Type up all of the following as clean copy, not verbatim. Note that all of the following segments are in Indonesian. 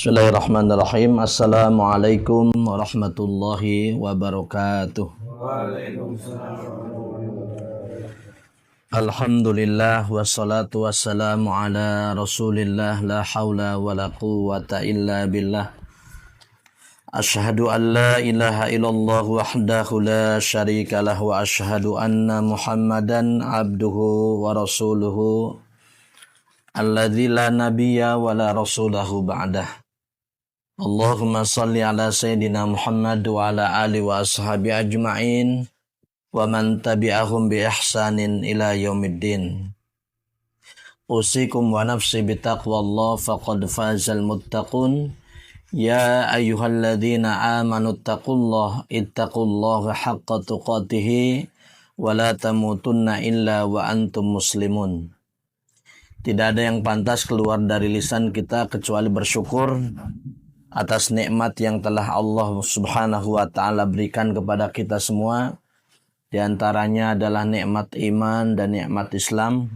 Bismillahirrahmanirrahim. Assalamualaikum warahmatullahi wabarakatuh. Alhamdulillah wassalatu wassalamu ala rasulillah la hawla wa la quwwata illa billah. Ashhadu an la ilaha illallah wahdahu la syarika lah wa ashhadu anna muhammadan abduhu wa rasuluhu alladzi la nabiyya wa la rasulahu ba'dah. Allahumma salli ala sayyidina Muhammad wa ala ali wa ashabi ajma'in wa man tabi'ahum bi ihsanin ila yaumiddin. Usikum wa nafsi bitaqwallah faqad fazal muttaqun. Ya ayyuhalladzina amanu ittaqullaha haqqa tuqatih wa la tamutunna illa wa antum muslimun. Tidak ada yang pantas keluar dari lisan kita kecuali bersyukur atas nikmat yang telah Allah Subhanahu wa taala berikan kepada kita semua. Di antaranya adalah nikmat iman dan nikmat Islam.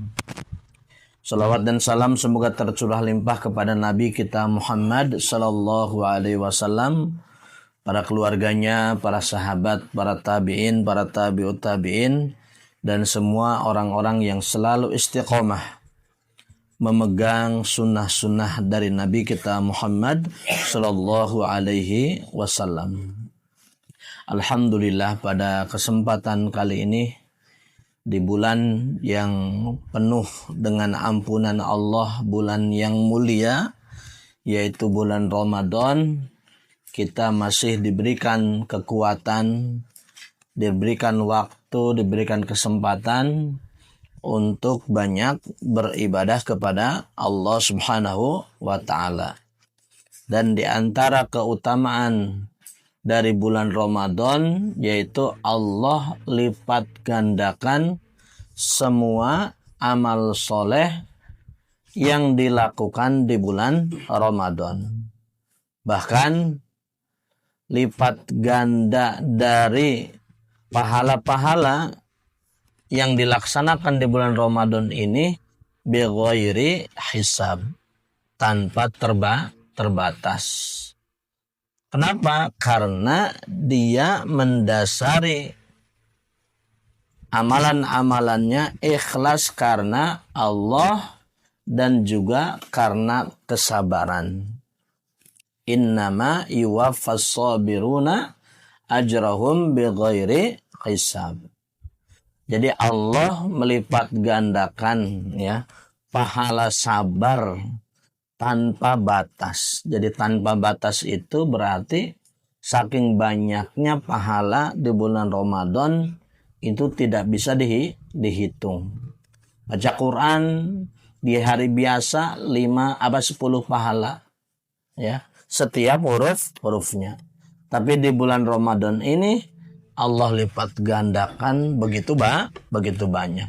Salawat dan salam semoga tercurah limpah kepada Nabi kita Muhammad sallallahu alaihi wasallam, para keluarganya, para sahabat, para tabi'in, para tabi'ut tabi'in, dan semua orang-orang yang selalu istiqomah memegang sunnah-sunnah dari Nabi kita Muhammad sallallahu alaihi wasallam. Alhamdulillah, pada kesempatan kali ini di bulan yang penuh dengan ampunan Allah, bulan yang mulia yaitu bulan Ramadan, kita masih diberikan kekuatan, diberikan waktu, diberikan kesempatan untuk banyak beribadah kepada Allah Subhanahu wa taala. Dan di antara keutamaan dari bulan Ramadan yaitu Allah lipat gandakan semua amal soleh yang dilakukan di bulan Ramadan. Bahkan lipat ganda dari pahala-pahala yang dilaksanakan di bulan Ramadan ini bighairi hisab, tanpa terbatas. Kenapa? Karena dia mendasari amalan-amalannya ikhlas karena Allah dan juga karena kesabaran. Innama yuwaffas sabiruna ajrahum bighairi hisab. Jadi Allah melipat gandakan ya pahala sabar tanpa batas. Jadi tanpa batas itu berarti saking banyaknya pahala di bulan Ramadan itu tidak bisa dihitung. Baca Quran di hari biasa 10 pahala ya, setiap hurufnya. Tapi di bulan Ramadan ini Allah lipat gandakan begitu banyak.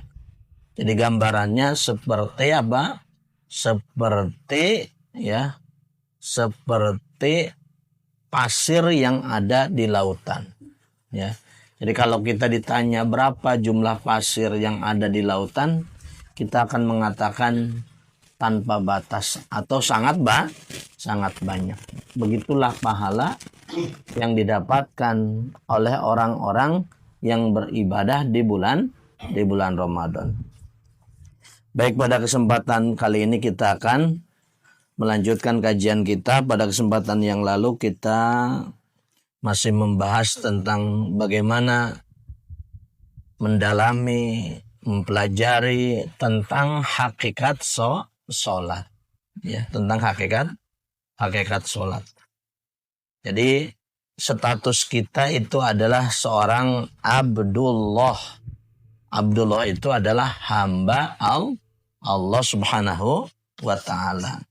Jadi gambarannya seperti apa? Seperti pasir yang ada di lautan. Ya. Jadi kalau kita ditanya berapa jumlah pasir yang ada di lautan, kita akan mengatakan tanpa batas atau sangat banyak. Begitulah pahala yang didapatkan oleh orang-orang yang beribadah di bulan Ramadan. Baik, pada kesempatan kali ini kita akan melanjutkan kajian kita. Pada kesempatan yang lalu kita masih membahas tentang bagaimana mendalami, mempelajari tentang hakikat sholat. Ya, tentang hakikat sholat. Jadi status kita itu adalah seorang Abdullah. Abdullah itu adalah hamba Allah Subhanahu wa ta'ala.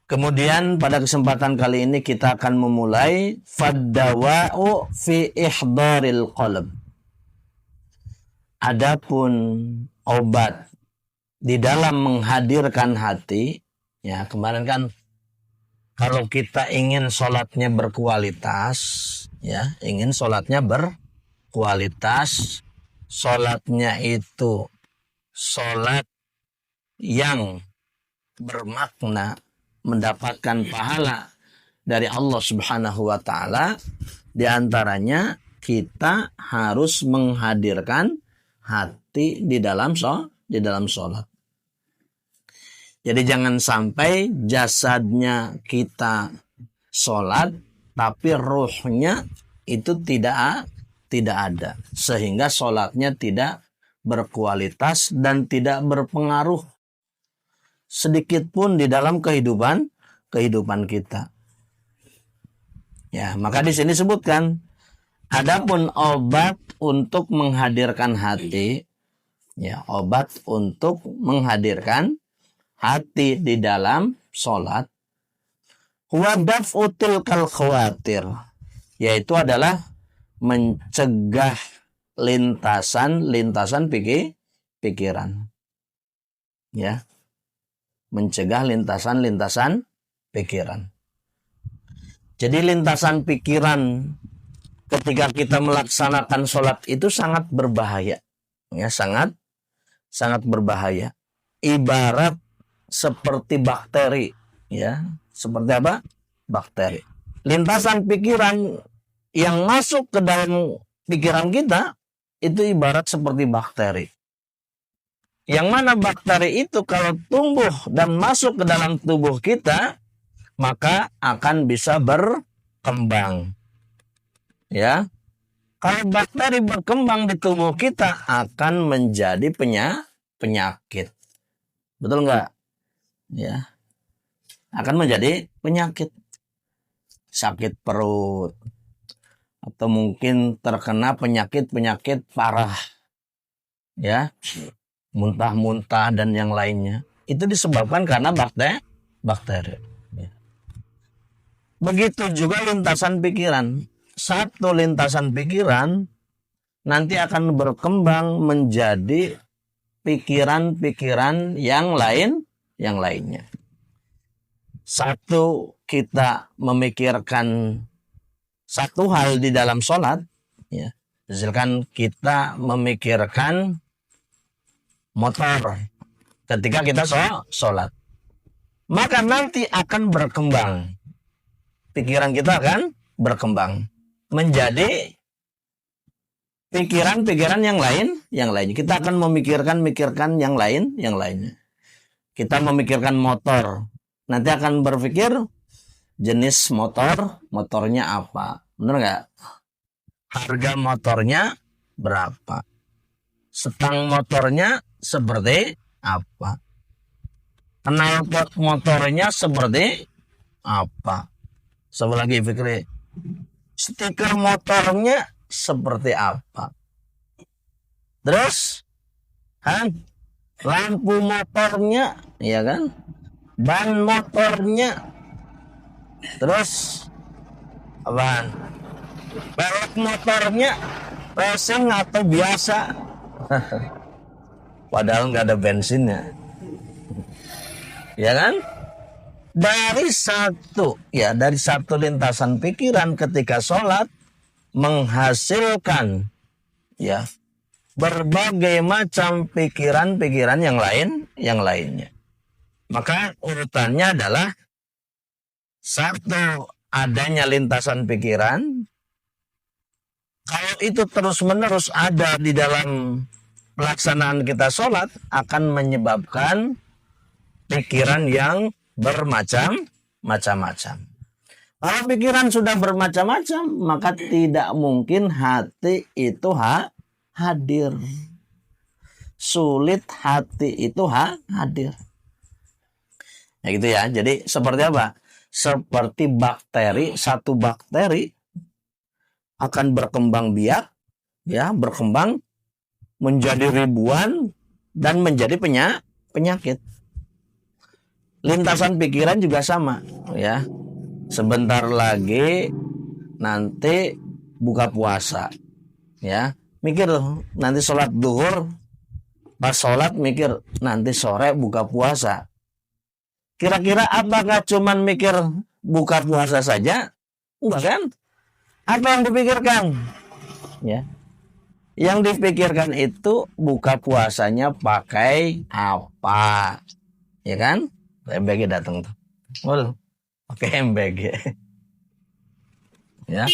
Kemudian pada kesempatan kali ini kita akan memulai faddawa'u fi ihdaril qalb. Adapun obat di dalam menghadirkan hati, ya kemarin kan kalau kita ingin sholatnya berkualitas, ya ingin sholatnya berkualitas, sholatnya itu sholat yang bermakna, mendapatkan pahala dari Allah Subhanahu wa taala, di antaranya kita harus menghadirkan hati di dalam sholat. Jadi jangan sampai jasadnya kita sholat tapi ruhnya itu tidak ada, sehingga sholatnya tidak berkualitas dan tidak berpengaruh sedikit pun di dalam kehidupan kita. Ya, maka di sini sebutkan, adapun obat untuk menghadirkan hati, ya, obat untuk menghadirkan hati di dalam sholat, huwa daf'u tilkal khawatir, yaitu adalah mencegah lintasan pikiran. Ya. Mencegah lintasan pikiran. Jadi lintasan pikiran ketika kita melaksanakan sholat itu sangat berbahaya. Ya, sangat berbahaya. Ibarat seperti bakteri, ya. Seperti apa? Bakteri. Lintasan pikiran yang masuk ke dalam pikiran kita itu ibarat seperti bakteri. Yang mana bakteri itu kalau tumbuh dan masuk ke dalam tubuh kita, maka akan bisa berkembang. Ya. Kalau bakteri berkembang di tubuh kita akan menjadi penyakit. Betul nggak? Ya. Akan menjadi penyakit. Sakit perut. Atau mungkin terkena penyakit parah. Ya. Muntah-muntah dan yang lainnya. Itu disebabkan karena bakteri. Begitu juga lintasan pikiran. Satu lintasan pikiran nanti akan berkembang menjadi pikiran-pikiran yang lainnya. Satu, kita memikirkan satu hal di dalam sholat. Ya. Misalkan kita memikirkan motor ketika kita sholat, maka nanti akan berkembang, pikiran kita akan berkembang menjadi pikiran-pikiran yang lainnya. Kita akan memikirkan yang lainnya. Kita memikirkan motor, nanti akan berpikir jenis motornya apa, benar nggak? Harga motornya berapa? Setang motornya seperti apa? Knalpot motornya seperti apa? Coba lagi pikir. Stiker motornya seperti apa? Terus, lampu motornya, ya kan? Ban motornya. Terus, apaan? Pelek motornya racing atau biasa? Padahal nggak ada bensinnya, ya kan? Dari satu lintasan pikiran ketika sholat menghasilkan, ya, berbagai macam pikiran-pikiran yang lainnya. Maka urutannya adalah satu, adanya lintasan pikiran. Kalau itu terus-menerus ada di dalam pelaksanaan kita sholat, akan menyebabkan pikiran yang bermacam-macam. Kalau pikiran sudah bermacam-macam, maka tidak mungkin hati itu hadir. Sulit hati itu hadir. Ya gitu ya. Jadi seperti apa? Seperti bakteri, satu bakteri akan berkembang biak, ya, berkembang menjadi ribuan dan menjadi penyakit. Lintasan pikiran juga sama, ya. Sebentar lagi nanti buka puasa, ya. Mikir nanti sholat duhur, pas sholat mikir nanti sore buka puasa. Kira-kira apakah cuman mikir buka puasa saja? Enggak kan? Apa yang dipikirkan? Ya. Yang dipikirkan itu buka puasanya pakai apa? Ya kan? BMBG datang tuh. Mul, pakai handbag ya. Ya.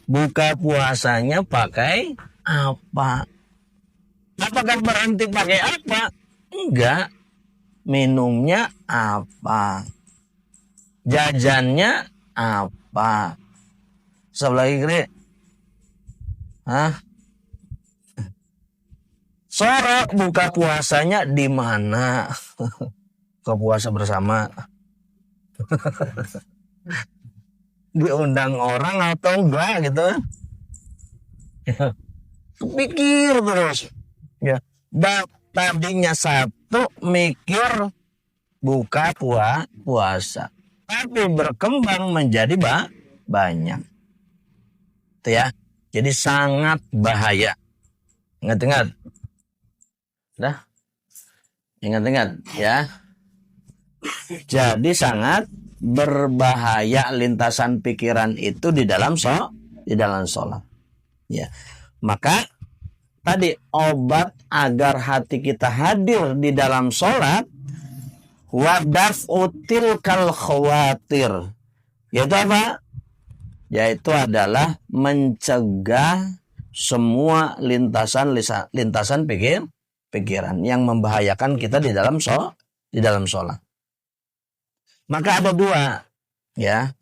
Buka puasanya pakai apa? Apakah berhenti pakai apa? Enggak. Minumnya apa? Jajannya apa? Sebelah kiri. Hah? Sore buka puasanya di mana? Buka puasa bersama. Diundang orang atau enggak gitu. Kepikir terus. Ya. Tadinya satu mikir buka puasa. Tapi berkembang menjadi banyak. Itu ya. Jadi sangat bahaya. Ingat-ingat. Dah. Ingat-ingat ya. Jadi sangat berbahaya lintasan pikiran itu di dalam sholat. Ya. Maka tadi obat agar hati kita hadir di dalam sholat wadaf util kal khawatir. Yaitu apa? Yaitu adalah mencegah semua lintasan pikiran yang membahayakan kita di dalam sholat. Maka ada dua ya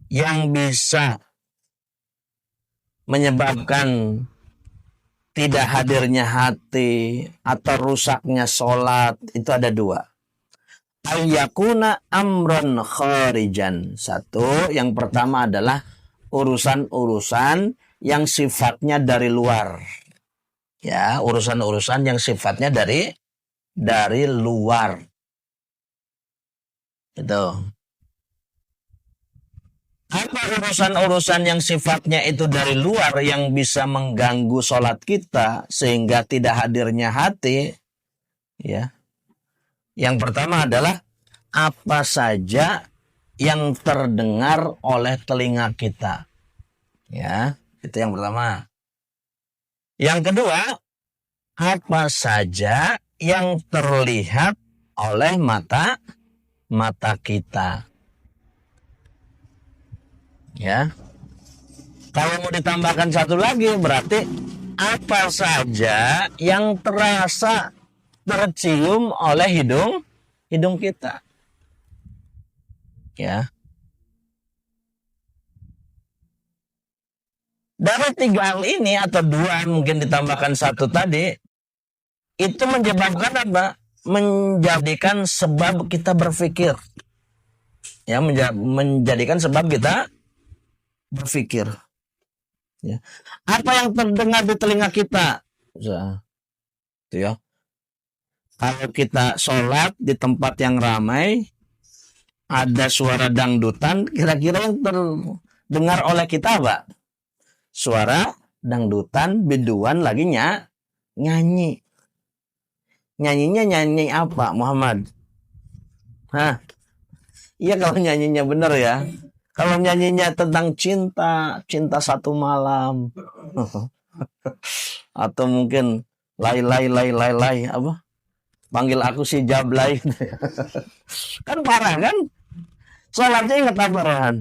yang bisa menyebabkan tidak hadirnya hati atau rusaknya sholat. Itu ada dua. Ayyakuna amron kharijan. Satu, yang pertama adalah urusan-urusan yang sifatnya dari luar. Ya, urusan-urusan yang sifatnya dari luar. Itu. Apa urusan-urusan yang sifatnya itu dari luar yang bisa mengganggu sholat kita sehingga tidak hadirnya hati? Ya. Yang pertama adalah apa saja yang terdengar oleh telinga kita. Ya, itu yang pertama. Yang kedua, apa saja yang terlihat oleh mata kita. Ya. Kalau mau ditambahkan satu lagi berarti apa saja yang terasa tercium oleh hidung kita. Ya. Dari tiga hal ini atau dua mungkin ditambahkan satu tadi itu menyebabkan apa? Menjadikan sebab kita berpikir. Ya, menjadikan sebab kita berpikir. Ya. Apa yang terdengar di telinga kita? Itu ya. Kalau kita sholat di tempat yang ramai, ada suara dangdutan, kira-kira yang terdengar oleh kita apa? Suara dangdutan, biduan lagi nyanyi. Nyanyinya nyanyi apa, Muhammad? Hah? Iya kalau nyanyinya benar ya. Kalau nyanyinya tentang cinta satu malam. Atau mungkin lai apa? Panggil aku si Jablay. Kan parah kan? Sholatnya ingat apaan?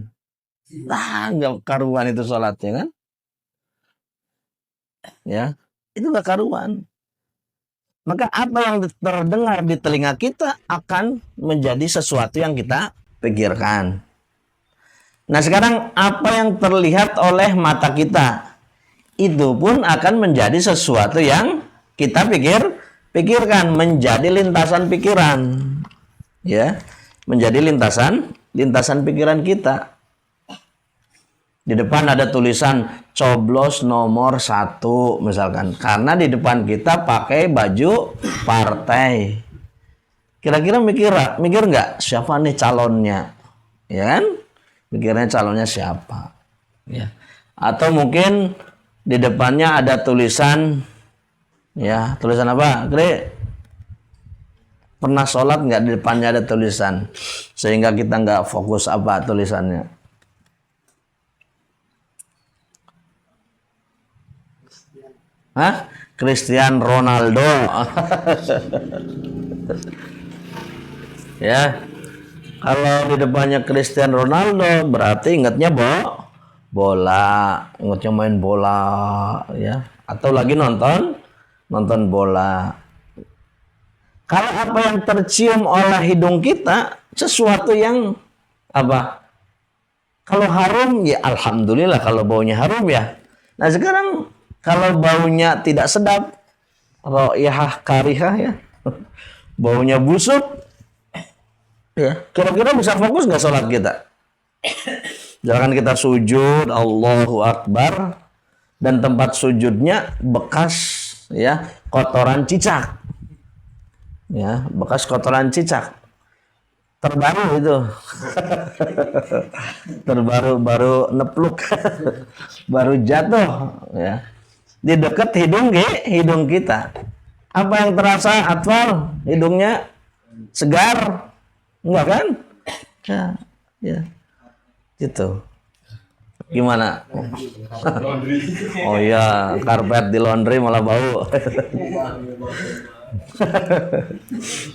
Enggak karuan itu sholatnya kan? Ya, itu enggak karuan. Maka apa yang terdengar di telinga kita akan menjadi sesuatu yang kita pikirkan. Nah sekarang apa yang terlihat oleh mata kita itu pun akan menjadi sesuatu yang kita pikirkan, menjadi lintasan pikiran, ya, menjadi lintasan pikiran kita. Di depan ada tulisan coblos nomor 1 misalkan, karena di depan kita pakai baju partai. Kira-kira mikir nggak siapa nih calonnya, ya kan? Mikirnya calonnya siapa, ya? Atau mungkin di depannya ada tulisan, ya, tulisan apa? Kira pernah sholat nggak di depannya ada tulisan sehingga kita nggak fokus apa tulisannya? Hah? Cristiano Ronaldo. Ya. Kalau di depannya Cristiano Ronaldo berarti ingatnya bola, ingatnya main bola ya, atau lagi nonton bola. Kalau apa yang tercium oleh hidung kita sesuatu yang apa? Kalau harum ya alhamdulillah, kalau baunya harum ya. Nah sekarang kalau baunya tidak sedap, raihah karihah ya, baunya busuk, ya kira-kira bisa fokus nggak sholat kita? Jangan kita sujud Allahu Akbar dan tempat sujudnya bekas ya kotoran cicak, ya bekas kotoran cicak terbaru itu baru nepluk baru jatuh ya di dekat hidung kita. Apa yang terasa Atwal? Hidungnya segar enggak kan ya gitu. Gimana? Oh ya, karpet di laundry malah bau.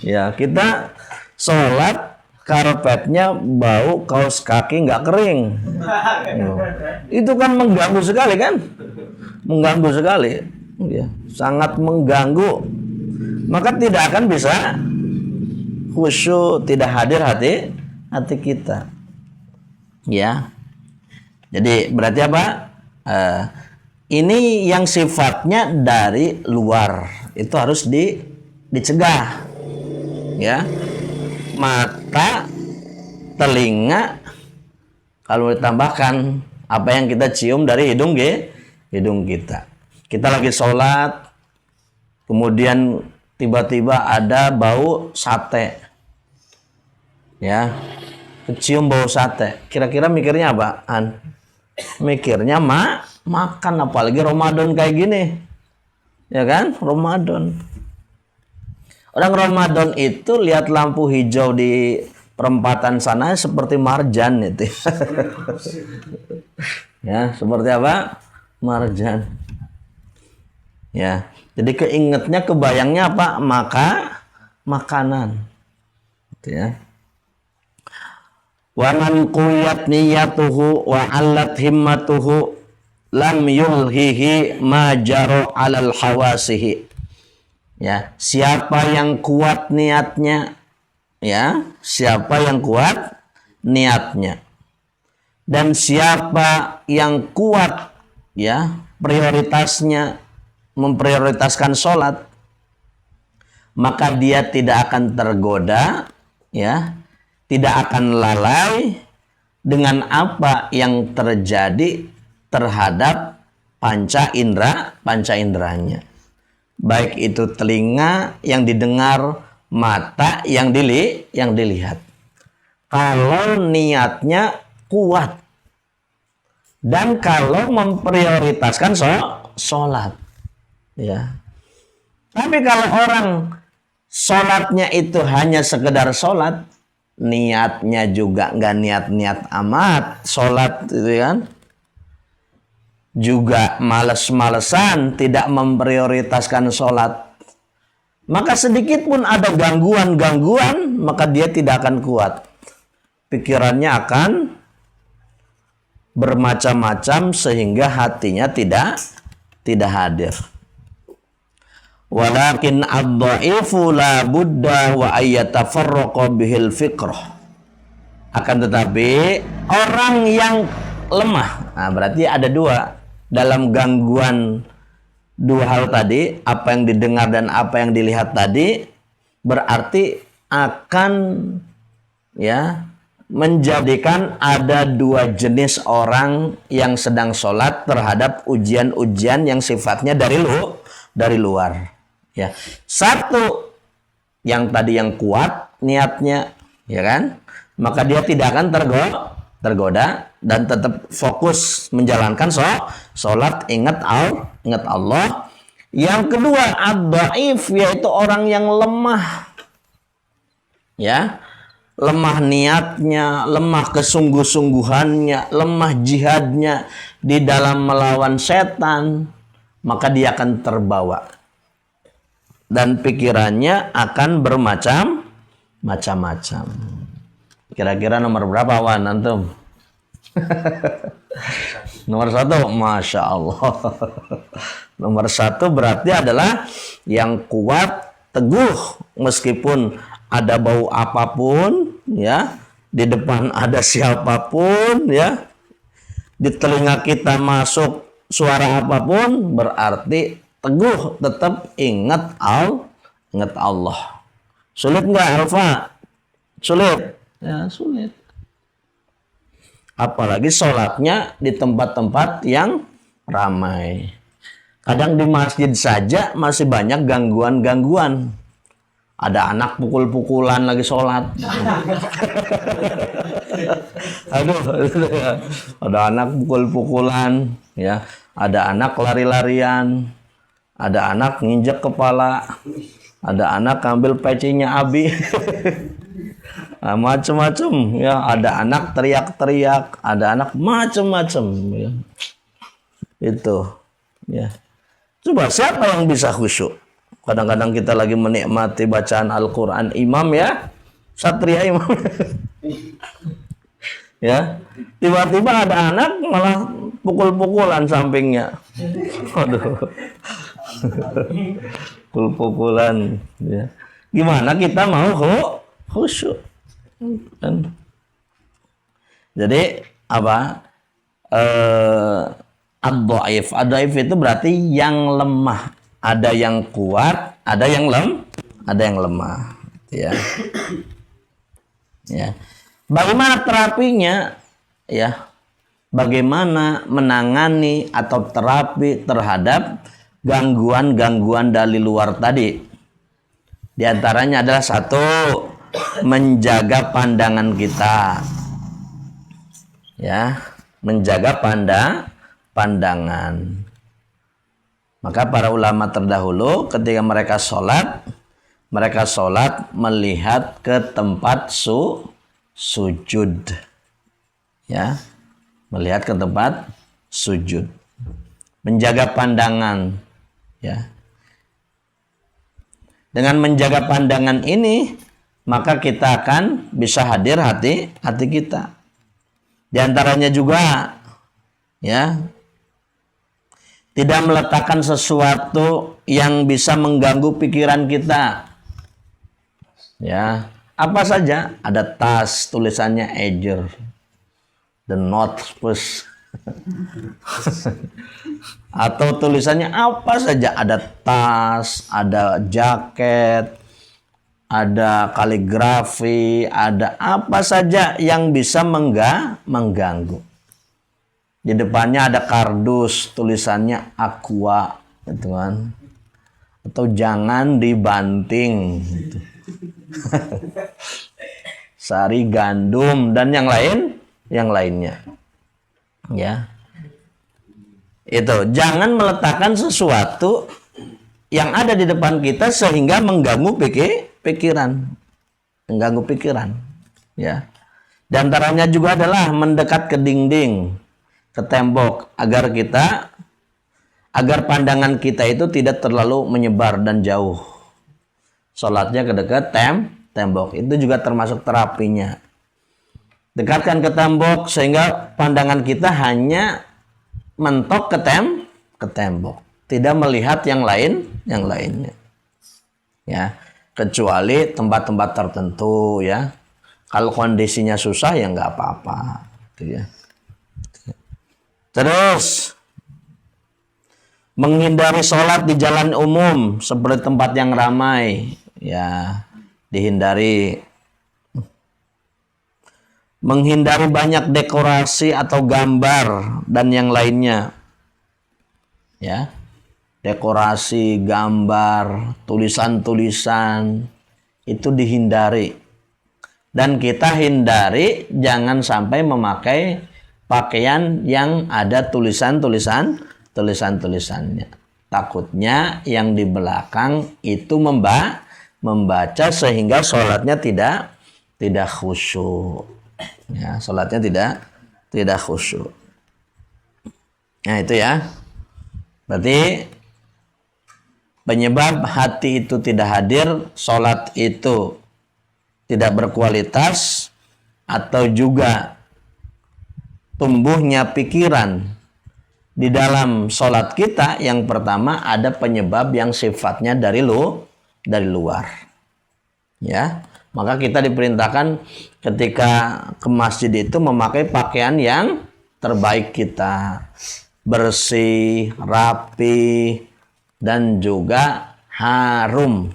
Ya, kita sholat karpetnya bau, kaos kaki nggak kering. Itu kan mengganggu sekali kan? Mengganggu sekali. Ya, sangat mengganggu. Maka tidak akan bisa khusyuk, tidak hadir hati kita. Ya. Jadi berarti apa? Ini yang sifatnya dari luar itu harus dicegah. Ya. Mata, telinga, kalau ditambahkan apa yang kita cium dari hidung kita. Kita lagi sholat, kemudian tiba-tiba ada bau sate, ya, kecium bau sate. Kira-kira mikirnya apaan? Mikirnya makan, apalagi Ramadan kayak gini, ya kan? Ramadan. Orang Ramadan itu lihat lampu hijau di perempatan sana seperti marjan itu. Ya, seperti apa? Marjan. Ya, jadi keingetnya, kebayangnya apa? Makanan. Gitu ya. Wa man quyat niyatuhu wa 'allat himmatuhu lam yulhihi ma jara 'alal hawasihi. Ya, siapa yang kuat niatnya, ya, siapa yang kuat niatnya, dan siapa yang kuat, ya, prioritasnya memprioritaskan sholat, maka dia tidak akan tergoda, ya, tidak akan lalai dengan apa yang terjadi terhadap panca inderanya. Baik itu telinga yang didengar, mata yang dilihat. Kalau niatnya kuat dan kalau memprioritaskan sholat, ya. Tapi kalau orang sholatnya itu hanya sekedar sholat, niatnya juga nggak niat-niat amat sholat, itu kan? Juga males-malesan, tidak memprioritaskan sholat, maka sedikit pun ada gangguan, maka dia tidak akan kuat. Pikirannya akan bermacam-macam sehingga hatinya tidak hadir. Walakin ad-dha'ifu la budda wa ayyatafarraqa bihil fikrah. Akan tetapi orang yang lemah, nah berarti ada dua dalam gangguan, dua hal tadi, apa yang didengar dan apa yang dilihat tadi, berarti akan, ya, menjadikan ada dua jenis orang yang sedang sholat terhadap ujian-ujian yang sifatnya dari luar. Ya, satu yang tadi yang kuat niatnya, ya kan, maka dia tidak akan tergoda dan tetap fokus menjalankan sholat, ingat Allah. Yang kedua, ad-dhaif, yaitu orang yang lemah, ya, lemah niatnya, lemah kesungguh-sungguhannya, lemah jihadnya di dalam melawan setan, maka dia akan terbawa dan pikirannya akan bermacam-macam. Kira-kira nomor berapa Wan antum? Nomor 1, Masya Allah. Nomor 1 berarti adalah yang kuat, teguh, meskipun ada bau apapun, ya, di depan ada siapapun, ya, di telinga kita masuk suara apapun, berarti teguh, tetap ingat Allah. Sulit nggak, Alfa? Sulit. Ya, sulit. Apalagi sholatnya di tempat-tempat yang ramai. Kadang di masjid saja masih banyak gangguan-gangguan. Ada anak pukul-pukulan lagi sholat. Aduh, ada anak pukul-pukulan, ya. Ada anak lari-larian. Ada anak nginjek kepala. Ada anak ngambil pecinya Abi. Nah, macam-macam, ya. Ada anak teriak-teriak, ada anak macam-macam, ya. Itu, ya. Coba siapa yang bisa khusyuk? Kadang-kadang kita lagi menikmati bacaan Al-Quran, imam, ya, satria imam. Ya, tiba-tiba ada anak malah pukul-pukulan sampingnya. Aduh. Pukul-pukulan, ya. Gimana kita mau khusyuk? Jadi apa? Ad-dhaif. Ad-dhaif itu berarti yang lemah. Ada yang kuat, ada yang lemah, ya. Ya. Bagaimana terapinya? Ya. Bagaimana menangani atau terapi terhadap gangguan-gangguan dari luar tadi? Di antaranya adalah 1, menjaga pandangan kita, ya, menjaga pandangan. Maka para ulama terdahulu ketika mereka sholat melihat ke tempat sujud, ya, melihat ke tempat sujud, menjaga pandangan, ya. Dengan menjaga pandangan ini, maka kita akan bisa hadir hati kita. Di antaranya juga, ya, tidak meletakkan sesuatu yang bisa mengganggu pikiran kita. Ya, apa saja, ada tas tulisannya Ejer, the North Face. Atau tulisannya apa saja, ada tas, ada jaket, ada kaligrafi, ada apa saja yang bisa mengganggu. Di depannya ada kardus, tulisannya aqua, gitu kan. Atau jangan dibanting, gitu. Sari gandum dan yang lainnya. Ya. Itu, jangan meletakkan sesuatu yang ada di depan kita sehingga mengganggu pikiran. Mengganggu pikiran, ya. Di antaranya juga adalah mendekat ke dinding, ke tembok, agar pandangan kita itu tidak terlalu menyebar dan jauh. Sholatnya ke dekat tembok, itu juga termasuk terapinya. Dekatkan ke tembok sehingga pandangan kita hanya mentok ke tembok, tidak melihat yang lainnya. Ya, kecuali tempat-tempat tertentu, ya. Kalau kondisinya susah ya nggak apa-apa, gitu ya. Terus menghindari sholat di jalan umum seperti tempat yang ramai, ya, dihindari. Menghindari banyak dekorasi atau gambar dan yang lainnya, ya. Dekorasi, gambar, tulisan-tulisan itu dihindari. Dan kita hindari jangan sampai memakai pakaian yang ada tulisannya. Takutnya yang di belakang itu membaca sehingga sholatnya tidak khusyuk. Ya, sholatnya tidak khusyuk. Nah, itu ya. Berarti penyebab hati itu tidak hadir, sholat itu tidak berkualitas, atau juga tumbuhnya pikiran di dalam sholat kita, yang pertama ada penyebab yang sifatnya dari luar. Ya, maka kita diperintahkan ketika ke masjid itu memakai pakaian yang terbaik kita, bersih, rapi, dan juga harum.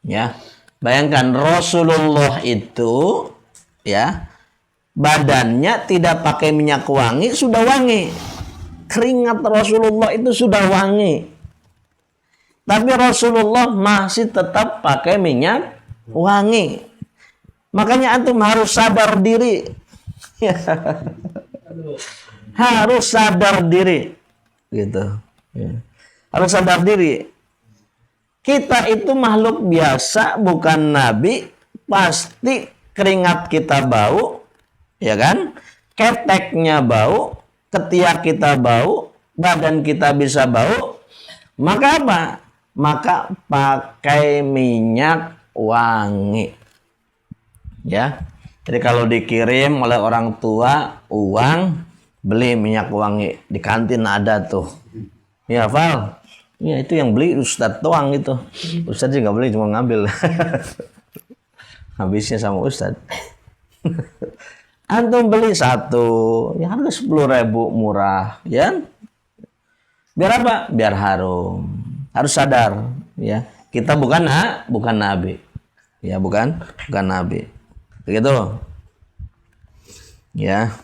Ya, bayangkan Rasulullah itu ya badannya tidak pakai minyak wangi sudah wangi, keringat Rasulullah itu sudah wangi, tapi Rasulullah masih tetap pakai minyak wangi. Makanya antum harus sadar diri. Harus sadar diri gitu ya. Harus sadar diri. Kita itu makhluk biasa, bukan nabi. Pasti keringat kita bau, ya kan? Keteknya bau, ketiak kita bau, badan kita bisa bau. Maka apa? Maka pakai minyak wangi. Ya. Jadi kalau dikirim oleh orang tua uang, beli minyak wangi. Di kantin ada tuh. Ya, Val. Ya, itu yang beli Ustadz doang itu. Ustadz juga beli, cuma ngambil. Habisnya sama Ustadz. Antum beli satu, ya harga 10.000, murah, ya. Biar apa? Biar harum. Harus sadar, ya. Kita bukan nabi. Ya, bukan nabi. Begitu. Ya.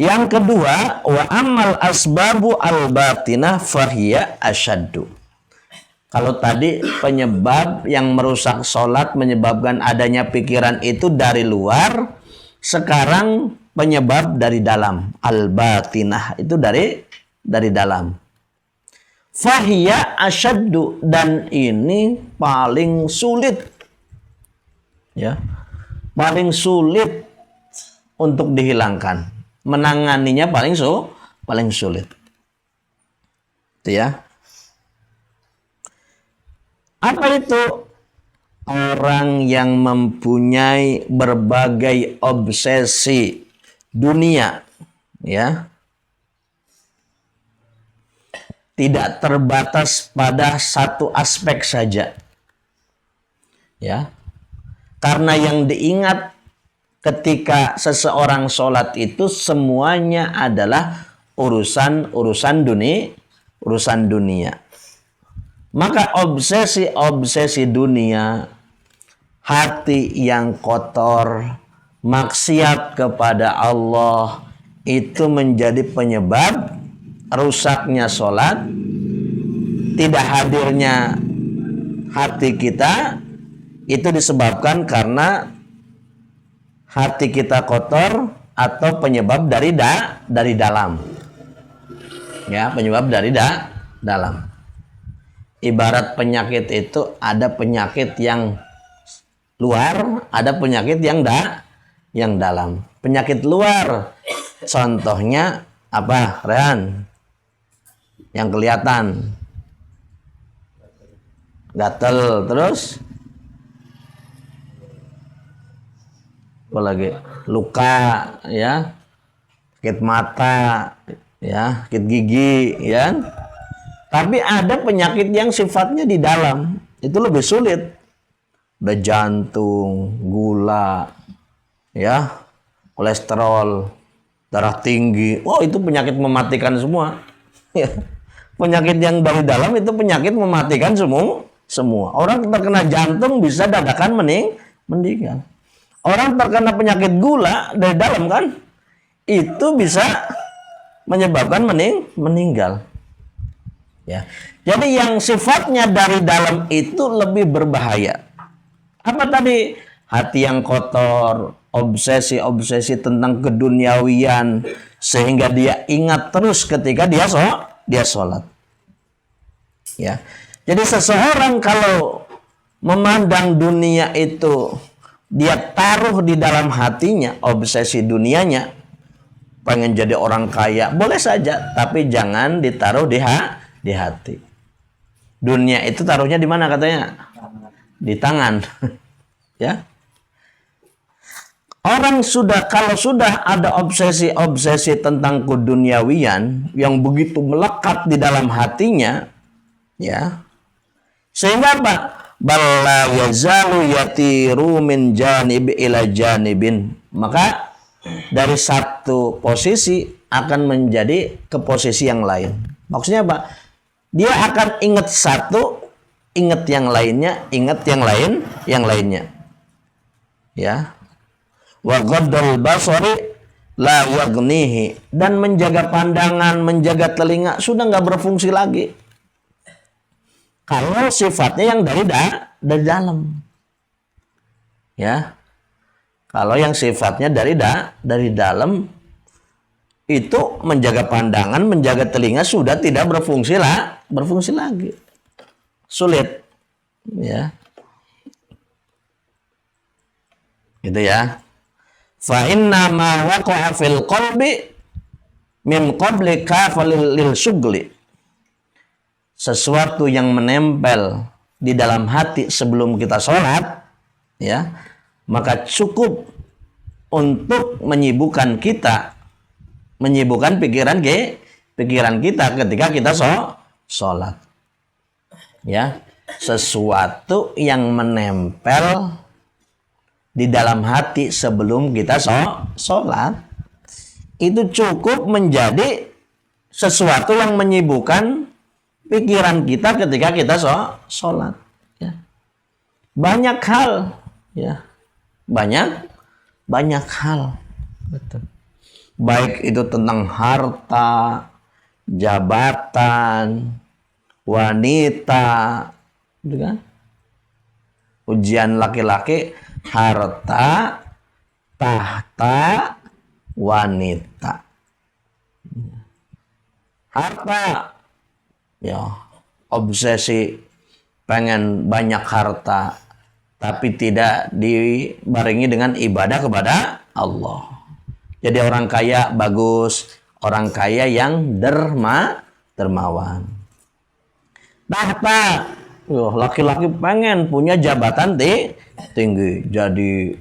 Yang kedua, wa amal asbabu al-batinah fahiya asyaddu. Kalau tadi penyebab yang merusak sholat menyebabkan adanya pikiran itu dari luar, sekarang penyebab dari dalam, al-batinah itu dari dalam. Fahiya asyaddu, dan ini paling sulit. Ya. Paling sulit untuk dihilangkan. Menanganinya paling sulit. Itu ya. Apa itu? Orang yang mempunyai berbagai obsesi dunia, ya. Tidak terbatas pada satu aspek saja. Ya. Karena yang diingat ketika seseorang sholat itu semuanya adalah urusan dunia. Maka obsesi dunia, hati yang kotor, maksiat kepada Allah, itu menjadi penyebab rusaknya sholat, tidak hadirnya hati kita. Itu disebabkan karena hati kita kotor atau penyebab dari dalam. Ya, penyebab dari dalam. Ibarat penyakit itu ada penyakit yang luar, ada penyakit yang dalam. Penyakit luar contohnya apa, Rehan? Yang kelihatan. Gatel, terus apa lagi? Luka, ya. Sakit mata, ya, sakit gigi, ya. Tapi ada penyakit yang sifatnya di dalam, itu lebih sulit. Ada jantung, gula, ya, kolesterol, darah tinggi. Oh, itu penyakit mematikan semua. Penyakit yang dari dalam itu penyakit mematikan semua. Orang terkena jantung bisa dadakan meninggal. Orang terkena penyakit gula dari dalam kan, itu bisa menyebabkan meninggal. Ya. Jadi yang sifatnya dari dalam itu lebih berbahaya. Apa tadi? Hati yang kotor, obsesi tentang keduniawian, sehingga dia ingat terus ketika dia sholat. Ya. Jadi seseorang kalau memandang dunia itu dia taruh di dalam hatinya, obsesi dunianya, pengen jadi orang kaya, boleh saja, tapi jangan ditaruh di hati. Dunia itu taruhnya di mana katanya? Di tangan. Ya. Orang kalau sudah ada obsesi-obsesi tentang keduniawian yang begitu melekat di dalam hatinya, ya, sehingga apa? Balla yazalu yatiru min janib ila janibin. Maka dari satu posisi akan menjadi ke posisi yang lain. Maksudnya apa? Dia akan ingat satu, ingat yang lainnya, ingat yang lainnya. Ya. Wa ghaddal basari la yaghnihi, dan menjaga pandangan, menjaga telinga sudah nggak berfungsi lagi kalau sifatnya yang dari dalam, ya. Kalau yang sifatnya dari dalam itu menjaga pandangan, menjaga telinga sudah tidak berfungsi lagi, sulit, ya, gitu ya. Fa inna ma waqa'a fil qalbi min qabli kafalil syugli. Sesuatu yang menempel di dalam hati sebelum kita sholat, ya, maka cukup untuk menyibukkan pikiran kita ketika kita sholat, ya. Sesuatu yang menempel di dalam hati sebelum kita sholat itu cukup menjadi sesuatu yang menyibukkan pikiran kita ketika kita sholat, ya. Banyak hal, ya, banyak hal, betul. Baik itu tentang harta, jabatan, wanita, gitu kan? Ujian laki-laki, harta, tahta, wanita. Harta, ya, obsesi pengen banyak harta, tapi tidak dibarengi dengan ibadah kepada Allah. Jadi orang kaya bagus, orang kaya yang dermawan. Tahta, laki-laki pengen punya jabatan tinggi, jadi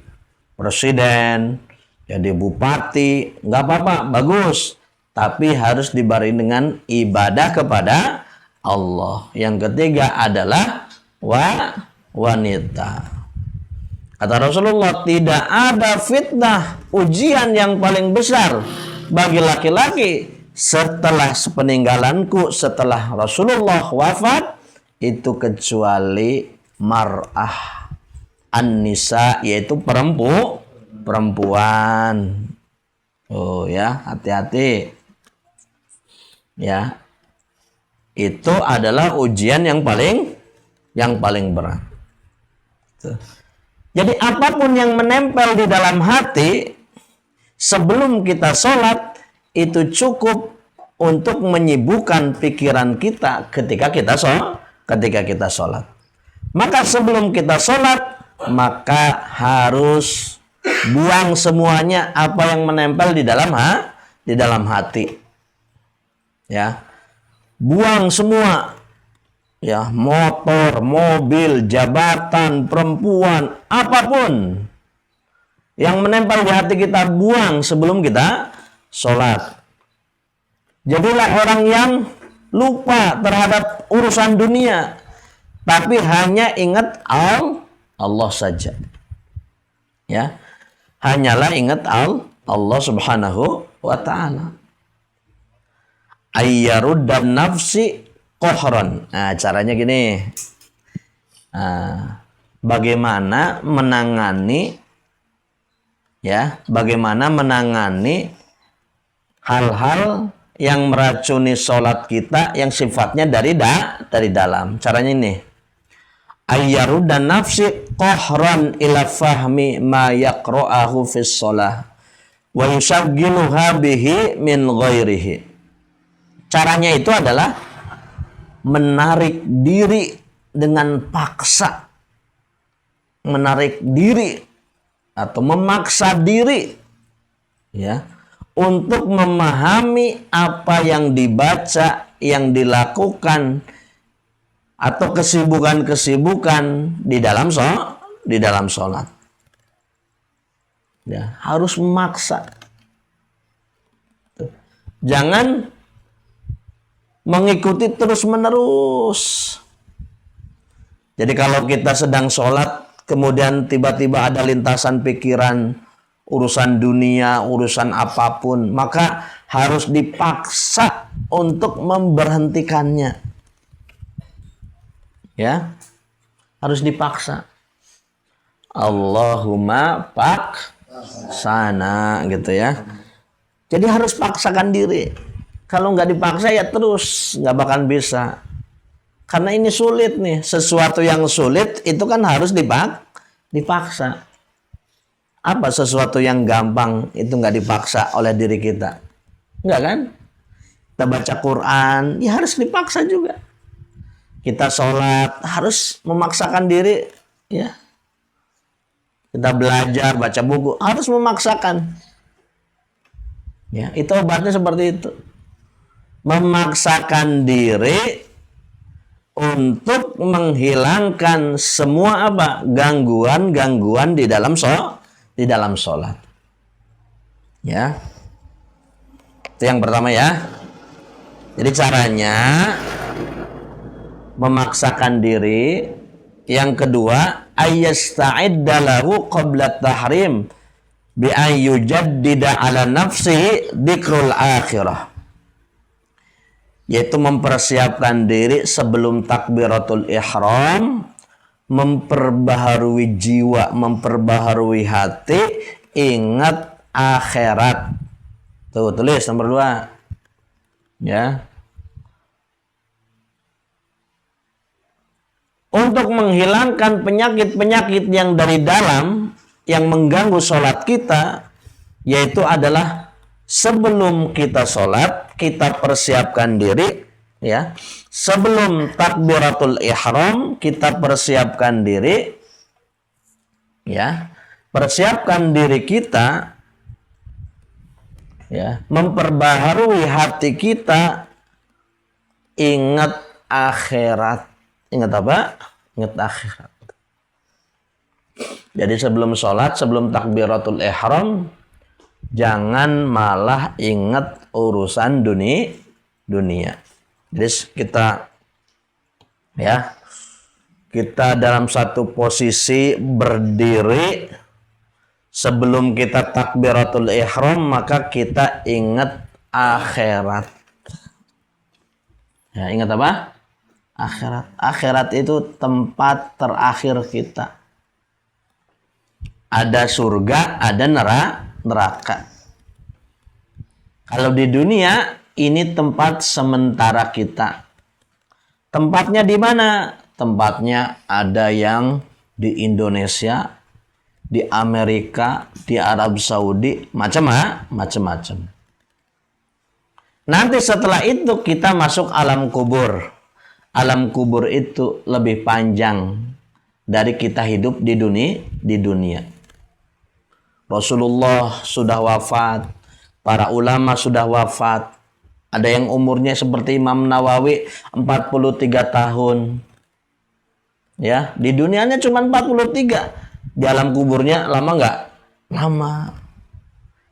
presiden, jadi bupati, nggak apa-apa, bagus, tapi harus dibarengi dengan ibadah kepada Allah. Yang ketiga adalah wanita. Kata Rasulullah, tidak ada fitnah, ujian yang paling besar bagi laki-laki setelah sepeninggalanku, setelah Rasulullah wafat, itu kecuali mar'ah an-nisa, yaitu perempuan. Oh ya, hati-hati. Ya. Itu adalah ujian yang paling berat. Tuh. Jadi apapun yang menempel di dalam hati sebelum kita sholat itu cukup untuk menyibukkan pikiran kita ketika kita sholat. Maka sebelum kita sholat, maka harus buang semuanya apa yang menempel di dalam hati. Ya, buang semua. Ya, motor, mobil, jabatan, perempuan, apapun yang menempel di hati kita, buang sebelum kita sholat. Jadilah orang yang lupa terhadap urusan dunia, tapi hanya ingat Allah saja. Ya, hanyalah ingat Allah Subhanahu wa ta'ala. Ayyaruddan nafsi kohron. Nah, caranya gini. Bagaimana menangani hal-hal yang meracuni sholat kita yang sifatnya dari dalam. Caranya ini. Ayyaruddan nafsi kohron ila fahmi ma yaqra'ahu fis sholah wa yushaggiluha bihi min ghairihi. Caranya itu adalah menarik diri dengan paksa, menarik diri atau memaksa diri, ya, untuk memahami apa yang dibaca, yang dilakukan, atau kesibukan-kesibukan di dalam sholat. Ya, harus memaksa. Jangan mengikuti terus-menerus. Jadi kalau kita sedang sholat, kemudian tiba-tiba ada lintasan pikiran, urusan dunia, urusan apapun, maka harus dipaksa untuk memberhentikannya. Ya, harus dipaksa. Allahumma paksana gitu ya. Jadi harus paksakan diri. Kalau nggak dipaksa ya terus nggak bakal bisa. Karena ini sulit nih. Sesuatu yang sulit itu kan harus dipaksa. Apa sesuatu yang gampang itu nggak dipaksa oleh diri kita? Nggak kan? Kita baca Quran ya harus dipaksa juga. Kita sholat harus memaksakan diri ya. Kita belajar, baca buku harus memaksakan. Ya, itu obatnya seperti itu. Memaksakan diri untuk menghilangkan semua apa? Gangguan-gangguan di dalam sholat. Ya. Itu yang pertama ya. Jadi caranya memaksakan diri. Yang kedua, ayyasta'idda lahu qabla tahrim bi an yujaddida ala nafsihi dzikrul akhirah. Yaitu mempersiapkan diri sebelum takbiratul ihram, memperbaharui jiwa, memperbaharui hati, ingat akhirat. Tuh, tulis nomor 2. Ya. Untuk menghilangkan penyakit-penyakit yang dari dalam yang mengganggu sholat kita, yaitu adalah sebelum kita sholat kita persiapkan diri ya. Sebelum takbiratul ihram kita persiapkan diri ya. Persiapkan diri kita ya, memperbaharui hati kita, ingat akhirat. Ingat apa? Ingat akhirat. Jadi sebelum sholat, sebelum takbiratul ihram, jangan malah ingat urusan dunia. Jadi kita dalam satu posisi berdiri sebelum kita takbiratul ihram, maka kita ingat akhirat. Ya, ingat apa? Akhirat. Akhirat itu tempat terakhir kita. Ada surga, ada neraka. Kalau di dunia ini tempat sementara kita. Tempatnya di mana? Tempatnya ada yang di Indonesia, di Amerika, di Arab Saudi, macam-macam. Nanti setelah itu kita masuk alam kubur. Alam kubur itu lebih panjang dari kita hidup di dunia. Rasulullah sudah wafat, para ulama sudah wafat. Ada yang umurnya seperti Imam Nawawi 43 tahun. Ya, di dunianya cuma 43. Di alam kuburnya lama nggak? Lama.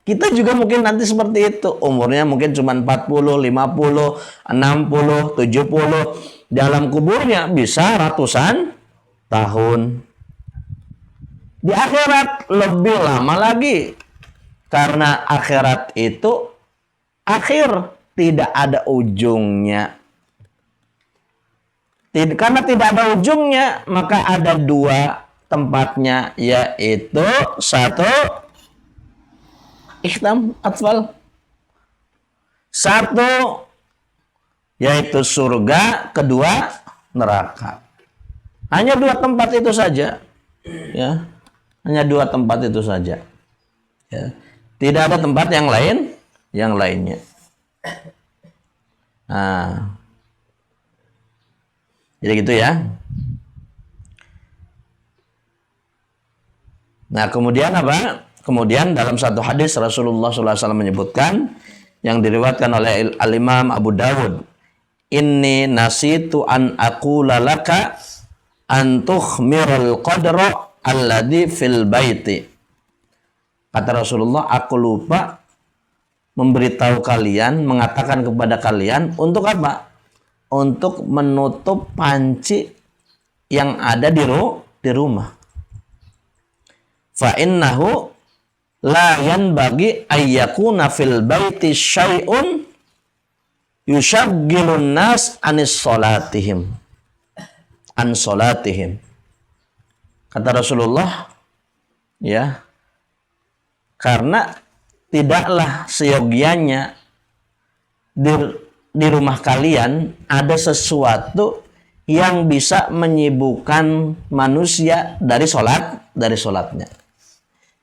Kita juga mungkin nanti seperti itu. Umurnya mungkin cuma 40, 50, 60, 70. Di alam kuburnya bisa ratusan tahun. Di akhirat lebih lama lagi. Karena akhirat itu akhir, tidak ada ujungnya. Karena tidak ada ujungnya, maka ada 2 tempatnya, yaitu 1 ikhtam atfal, 1 yaitu surga, 2 neraka. Hanya 2 tempat itu saja. Ya. Hanya 2 tempat itu saja. Ya. Tidak ada tempat yang lainnya. Nah. Jadi gitu ya. Nah, kemudian apa? Kemudian dalam satu hadis Rasulullah SAW menyebutkan yang diriwayatkan oleh Al-Imam Abu Dawud, inni nasitu an aqula laka an tukhmiral qadra alladhi fil baiti. Kata Rasulullah, aku lupa memberitahu kalian, mengatakan kepada kalian untuk apa? Untuk menutup panci yang ada di rumah. Fa innahu la yanbaghi ayyakuna fil baiti syai'un yushaggilun nas anis salatihim. An salatihim. Kata Rasulullah, ya, karena tidaklah seyogianya di rumah kalian ada sesuatu yang bisa menyibukkan manusia dari sholatnya.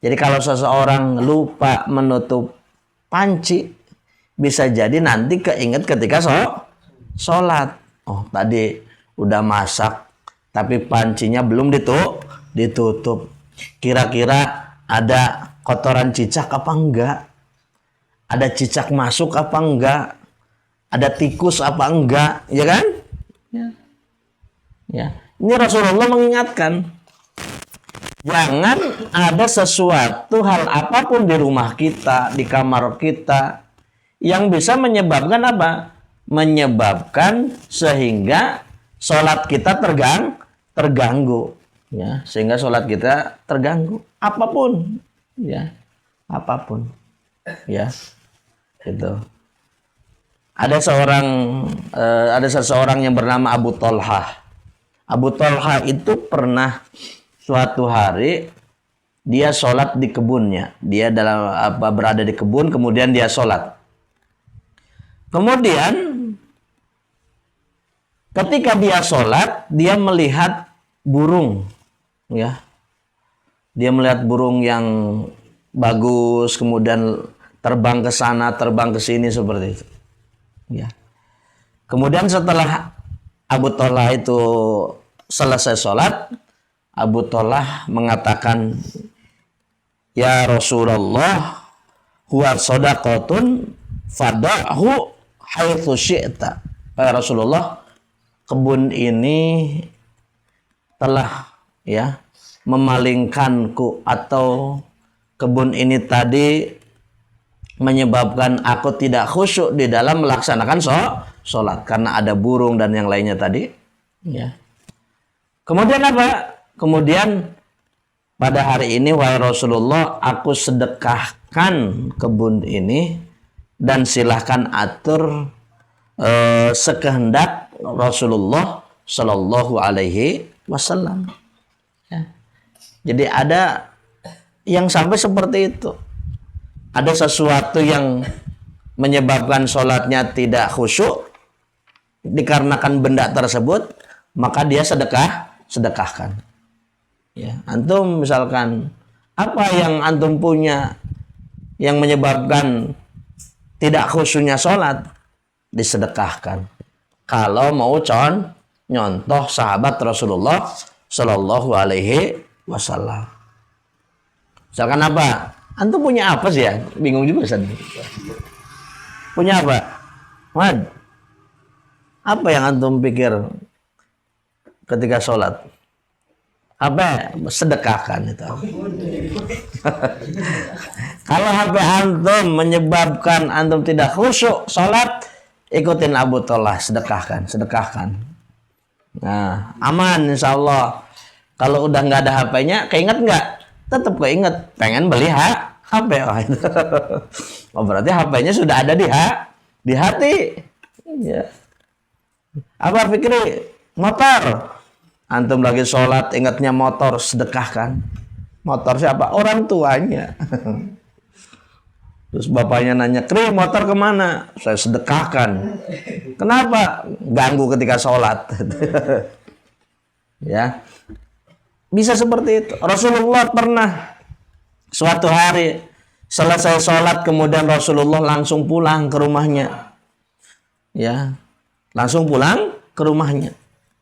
Jadi kalau seseorang lupa menutup panci, bisa jadi nanti keinget ketika sholat. Oh, tadi udah masak, tapi pancinya belum ditutup. Kira-kira ada kotoran cicak apa enggak? Ada cicak masuk apa enggak? Ada tikus apa enggak? Ya kan? Ya. Ini Rasulullah mengingatkan, jangan ada sesuatu hal apapun di rumah kita, di kamar kita yang bisa menyebabkan apa? Menyebabkan sehingga sholat kita terganggu. Ya, sehingga sholat kita terganggu. Apapun. Ya, apapun. Ya, gitu. Ada seseorang yang bernama Abu Thalhah. Abu Thalhah itu pernah suatu hari dia sholat di kebunnya. Dia berada di kebun, kemudian dia sholat. Kemudian ketika dia sholat, dia melihat burung, ya. Dia melihat burung yang bagus, kemudian terbang ke sana, terbang ke sini seperti itu. Ya. Kemudian setelah Abu Thalhah itu selesai sholat, Abu Thalhah mengatakan, ya Rasulullah, huwa shadaqatun fada'hu haitsu syi'ta. Ya Rasulullah, kebun ini telah, ya, memalingkanku, atau kebun ini tadi menyebabkan aku tidak khusyuk di dalam melaksanakan sholat karena ada burung dan yang lainnya tadi, ya. Kemudian apa? Kemudian pada hari ini, wahai Rasulullah, aku sedekahkan kebun ini dan silahkan atur sekehendak Rasulullah Shallallahu Alaihi Wasallam. Ya. Jadi ada yang sampai seperti itu. Ada sesuatu yang menyebabkan sholatnya tidak khusyuk dikarenakan benda tersebut, maka dia sedekahkan. Ya, antum misalkan apa yang antum punya yang menyebabkan tidak khusyuknya sholat, disedekahkan. Kalau mau nyontoh sahabat Rasulullah Shallallahu Alaihi Wasallam. Misalkan apa? Antum punya apa sih ya? Bingung juga Ustaz. Punya apa? Mad. Apa yang antum pikir ketika sholat? Apa? Sedekahkan itu. Kalau HP antum menyebabkan antum tidak khusyuk sholat, ikutin Abu Thalhah, sedekahkan. Nah, aman insya Allah. Kalau udah nggak ada HP-nya, keinget nggak? Tetap keinget, pengen beli HP. Oh, berarti HP-nya sudah ada di hati. Ya. Apa pikir motor? Antum lagi sholat, ingatnya motor, sedekahkan. Motor siapa? Orang tuanya. Terus bapaknya nanya, "Kri, motor kemana?" Saya sedekahkan. Kenapa? Ganggu ketika sholat. Ya. Bisa seperti itu. Rasulullah pernah suatu hari selesai sholat, kemudian Rasulullah langsung pulang ke rumahnya. Ya, langsung pulang ke rumahnya.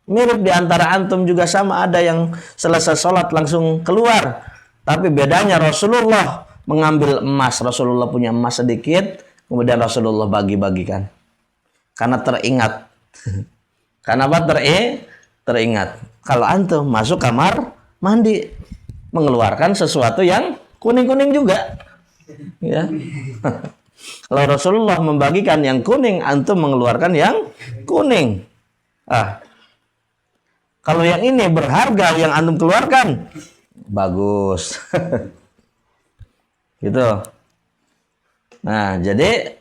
Mirip di antara antum juga sama, ada yang selesai sholat langsung keluar. Tapi bedanya Rasulullah mengambil emas. Rasulullah punya emas sedikit, kemudian Rasulullah bagi-bagikan. Karena teringat. Karena apa? Teringat. Kalau antum masuk kamar mandi, mengeluarkan sesuatu yang kuning-kuning juga. Ya. Kalau Rasulullah membagikan yang kuning, antum mengeluarkan yang kuning. Kalau yang ini berharga yang antum keluarkan, bagus. Gitu. Nah, jadi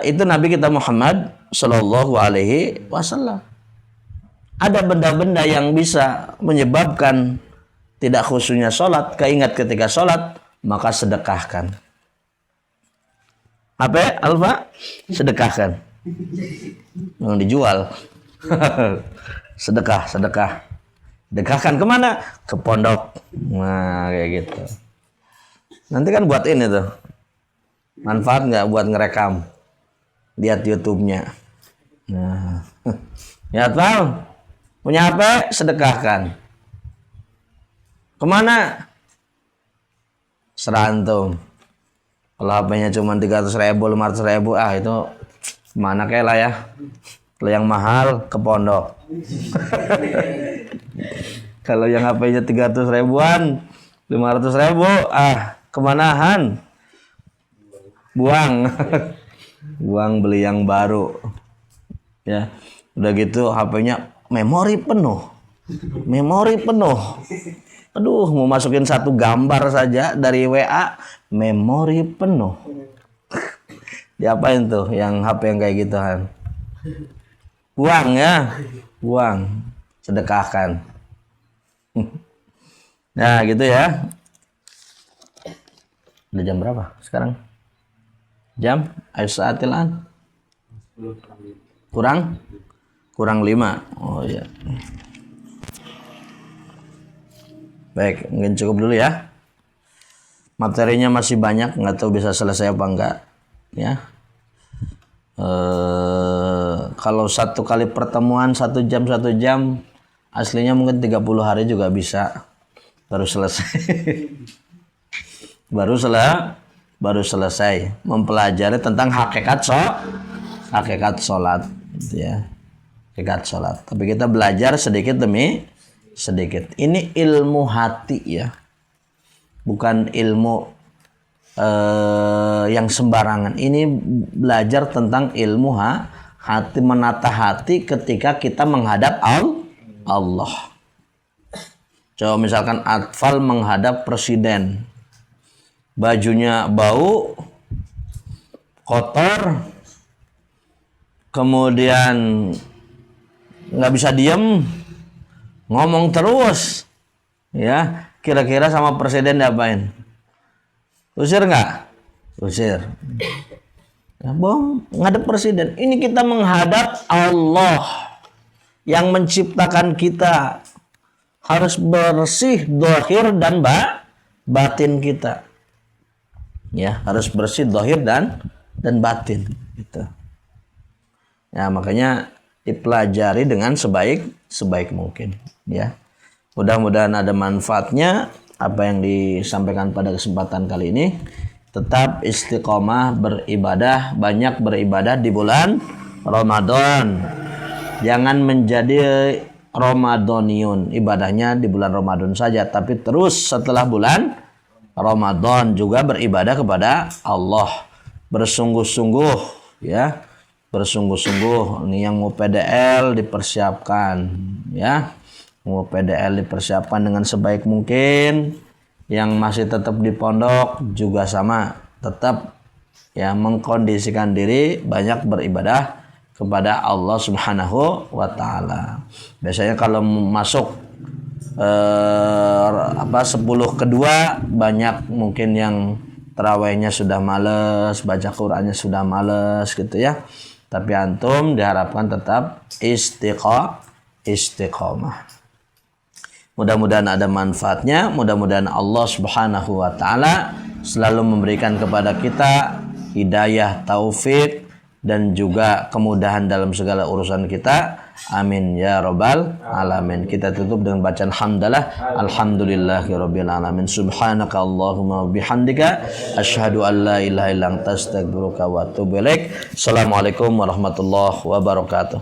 itu Nabi kita Muhammad Shallallahu Alaihi Wasallam. Ada benda-benda yang bisa menyebabkan tidak khusyuknya sholat, keingat ketika sholat, maka sedekahkan. Apa? Alfa? Sedekahkan. Yang dijual. sedekah. Sedekahkan kemana? Ke pondok. Nah, kayak gitu. Nanti kan buat ini tuh. Manfaat nggak buat ngerekam? Lihat YouTube-nya. Nah, ya tahu. Punya HP? Sedekahkan. Kemana? Serantum. Kalau HP-nya cuma 300.000, 500.000, itu mana kayak lah ya. Kalau yang mahal ke pondok. Kalau yang HP-nya 300 ribuan, 500.000, kemanahan? Buang. Buang beli yang baru. Ya. Udah gitu HP-nya memori penuh. Aduh, mau masukin satu gambar saja dari WA, memori penuh. Diapain tuh yang HP yang kayak gitu kan? Buang ya, buang, sedekahkan. Nah gitu ya. Udah jam berapa sekarang? Jam? Ayo saatilan. Kurang 5. Oh iya. Baik, mungkin cukup dulu ya. Materinya masih banyak, nggak tahu bisa selesai apa enggak. Ya. Kalau satu kali pertemuan 1 jam, aslinya mungkin 30 hari juga bisa. Baru selesai. baru selesai mempelajari tentang hakikat sholat, gitu ya. Hakikat sholat. Tapi kita belajar sedikit demi sedikit. Ini ilmu hati ya, bukan ilmu yang sembarangan. Ini belajar tentang ilmu hati, menata hati ketika kita menghadap Allah. Coba misalkan Atfal menghadap presiden, bajunya bau, kotor, kemudian nggak bisa diem, ngomong terus, ya. Kira-kira sama presiden diapain? Usir nggak? Usir. Ya, bohong, ngadep presiden. Ini kita menghadap Allah yang menciptakan kita. Harus bersih zahir dan batin kita. Ya, harus bersih zahir dan batin gitu. Ya, makanya dipelajari dengan sebaik mungkin, ya. Mudah-mudahan ada manfaatnya apa yang disampaikan pada kesempatan kali ini. Tetap istiqomah beribadah, banyak beribadah di bulan Ramadan. Jangan menjadi Ramadhaniun, ibadahnya di bulan Ramadan saja, tapi terus setelah bulan Ramadan juga beribadah kepada Allah. Bersungguh-sungguh, ya. Bersungguh-sungguh. Ini yang mau PDL dipersiapkan, ya. Mau PDL dipersiapkan dengan sebaik mungkin. Yang masih tetap di pondok juga sama, tetap ya mengkondisikan diri banyak beribadah kepada Allah Subhanahu wa taala. Biasanya kalau masuk 10 kedua banyak mungkin yang tarawihnya sudah males, baca Qur'annya sudah males gitu ya. Tapi antum diharapkan tetap istiqomah. Mudah-mudahan ada manfaatnya, mudah-mudahan Allah Subhanahu wa taala selalu memberikan kepada kita hidayah, taufik dan juga kemudahan dalam segala urusan kita. Amin ya rabbal alamin. Kita tutup dengan bacaan hamdalah. Alhamdulillahirabbil alamin. Subhanaka Allahumma bihamdika asyhadu an la ilaha illa anta astaghfiruka wa atubu ilaik. Assalamualaikum warahmatullahi wabarakatuh.